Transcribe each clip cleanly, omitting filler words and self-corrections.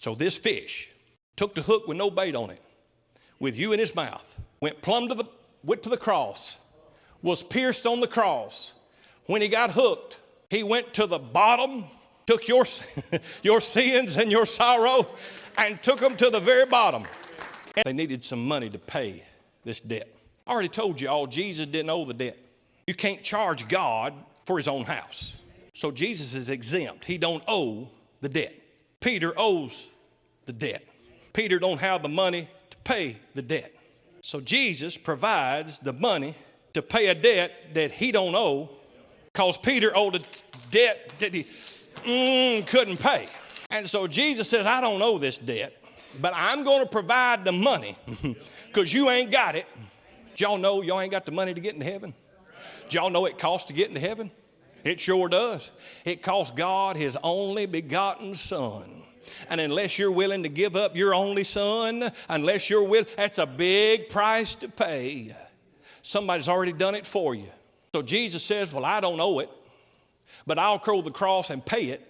So this fish took the hook with no bait on it, with you in his mouth, went to the cross, was pierced on the cross. When he got hooked, he went to the bottom, took your sins and your sorrow, and took them to the very bottom. And they needed some money to pay this debt. I already told you all, Jesus didn't owe the debt. You can't charge God for his own house. So Jesus is exempt. He don't owe the debt. Peter owes the debt. Peter don't have the money to pay the debt. So Jesus provides the money to pay a debt that he don't owe, because Peter owed a debt that he couldn't pay. And so Jesus says, I don't owe this debt, but I'm going to provide the money because you ain't got it. Did y'all know y'all ain't got the money to get into heaven? Did y'all know it costs to get into heaven? It sure does. It costs God his only begotten Son. And unless you're willing to give up your only son, that's a big price to pay. Somebody's already done it for you. So Jesus says, well, I don't owe it, but I'll go to the cross and pay it.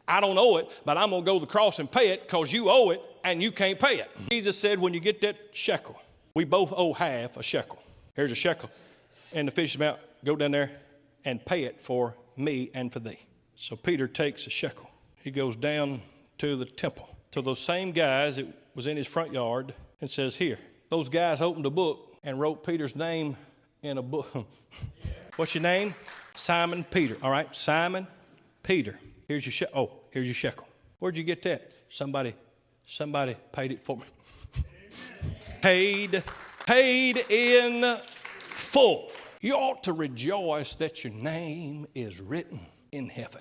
I don't owe it, but I'm going to go to the cross and pay it because you owe it and you can't pay it. Jesus said, when you get that shekel, we both owe half a shekel. Here's a shekel in the fish's mouth. Go down there and pay it for me and for thee. So Peter takes a shekel. He goes down to the temple, to those same guys that was in his front yard, and says, here. Those guys opened a book and wrote Peter's name in a book. What's your name? Simon Peter. All right, Simon Peter. Here's your shekel. Oh, here's your shekel. Where'd you get that? Somebody paid it for me. Paid in full. You ought to rejoice that your name is written in heaven.